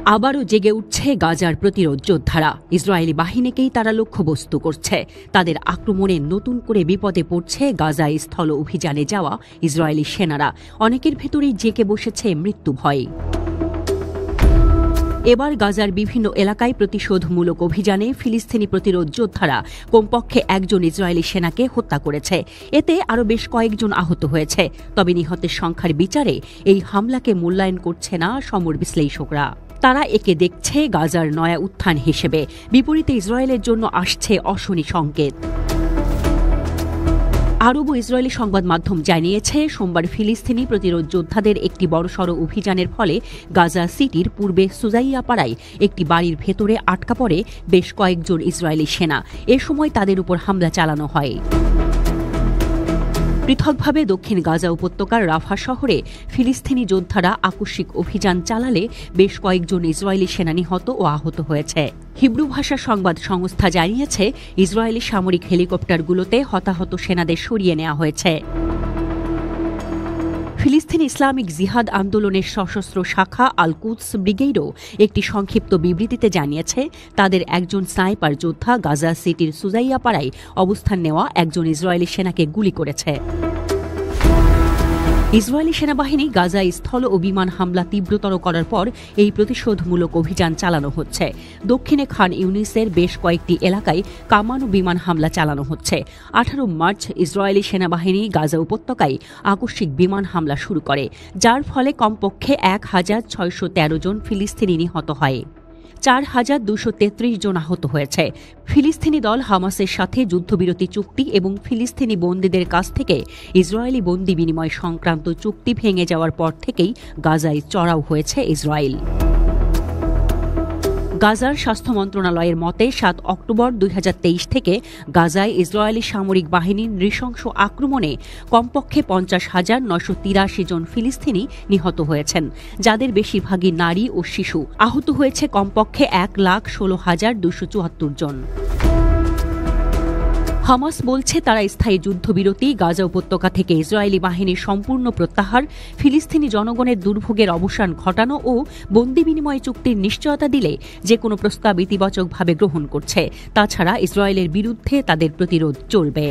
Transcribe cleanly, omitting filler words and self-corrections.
আবারও জেগে উঠছে গাজার প্রতিরোধ যোদ্ধারা। ইসরায়েলি বাহিনীকেই তারা লক্ষ্যবস্তু করছে। তাদের আক্রমণে নতুন করে বিপদে পড়ছে গাজায় স্থল অভিযানে যাওয়া ইসরায়েলি সেনারা। অনেকের ভেতরেই জেগে বসেছে মৃত্যু ভয়। এবার গাজার বিভিন্ন এলাকায় প্রতিশোধমূলক অভিযানে ফিলিস্তিনি প্রতিরোধ যোদ্ধারা কমপক্ষে একজন ইসরায়েলি সেনাকে হত্যা করেছে। এতে আরও বেশ কয়েকজন আহত হয়েছে। তবে নিহতের সংখ্যার বিচারে এই হামলাকে মূল্যায়ন করছে না সমর বিশ্লেষকরা। তারা একে দেখছে গাজার নয়া উত্থান হিসেবে। বিপরীতে ইসরায়েলের জন্য আসছে অশনি সংকেত। আরব ও ইসরায়েলি সংবাদ মাধ্যম জানিয়েছে, সোমবার ফিলিস্তিনি প্রতিরোধ যোদ্ধাদের একটি বড়সড় অভিযানের ফলে গাজা সিটির পূর্বে সুজাইয়া পাড়ায় একটি বাড়ির ভেতরে আটকা পড়ে বেশ কয়েকজন ইসরায়েলি সেনা। এ সময় তাদের উপর হামলা চালানো হয়। পৃথকভাবে দক্ষিণ গাজা উপত্যকার রাফা শহরে ফিলিস্তিনি যোদ্ধারা আকস্মিক অভিযান চালালে বেশ কয়েকজন ইসরায়েলি সেনা নিহত ও আহত হয়েছে। হিব্রু ভাষার সংবাদ সংস্থা জানিয়েছে, ইসরায়েলি সামরিক হেলিকপ্টারগুলোতে হতাহত সেনাদের সরিয়ে নেওয়া হয়েছে। ফিলিস্তিন ইসলামিক জিহাদ আন্দোলনের সশস্ত্র শাখা আল কুদস ব্রিগেডও একটি সংক্ষিপ্ত বিবৃতিতে জানিয়েছে, তাদের একজন স্নাইপার যোদ্ধা গাজা সিটির সুজাইয়া পাড়ায় অবস্থান নেওয়া একজন ইসরায়েলি সেনাকে গুলি করেছে। ইসরায়েলি সেনাবাহিনী গাজায় স্থল ও বিমান হামলা তীব্রতর করার পর এই প্রতিশোধমূলক অভিযান চালানো হচ্ছে। দক্ষিণে খান ইউনিসের বেশ কয়েকটি এলাকায় কামান ও বিমান হামলা চালানো হচ্ছে। 18 মার্চ ইসরায়েলি সেনাবাহিনী গাজা উপত্যকায় আকস্মিক বিমান হামলা শুরু করে, যার ফলে কমপক্ষে 1613 জন ফিলিস্তিনি নিহত হয়। 4233 জন আহত হয়েছে। ফিলিস্তিনি দল হামাসের সাথে যুদ্ধবিরতি চুক্তি এবং ফিলিস্তিনি বন্দীদের কাছ থেকে ইসরায়েলি বন্দী বিনিময় সংক্রান্ত চুক্তি ভেঙে যাওয়ার পর থেকেই গাজায় চড়াও হয়েছে ইসরায়েল। গাজার স্বাস্থ্য মন্ত্রণালয়ের মতে 7 অক্টোবর 2023 থেকে গাজায় ইসরায়েলি সামরিক বাহিনীর নৃশংস আক্রমণে কমপক্ষে 50,983 জন ফিলিস্তিনি নিহত হয়েছেন, যাদের বেশিরভাগই নারী ও শিশু। আহত হয়েছে কমপক্ষে 1,16,274 জন। হামাস বলছে, তারা স্থায়ী যুদ্ধবিরতি, গাজা উপত্যকা থেকে ইসরায়েলি বাহিনীর সম্পূর্ণ প্রত্যাহার, ফিলিস্তিনি জনগণের দুর্ভোগের অবসান ঘটানো ও বন্দি বিনিময় চুক্তির নিশ্চয়তা দিলে যে কোনো প্রস্তাব ইতিবাচকভাবে গ্রহণ করছে। তাছাড়া ইসরায়েলের বিরুদ্ধে তাদের প্রতিরোধ চলবে।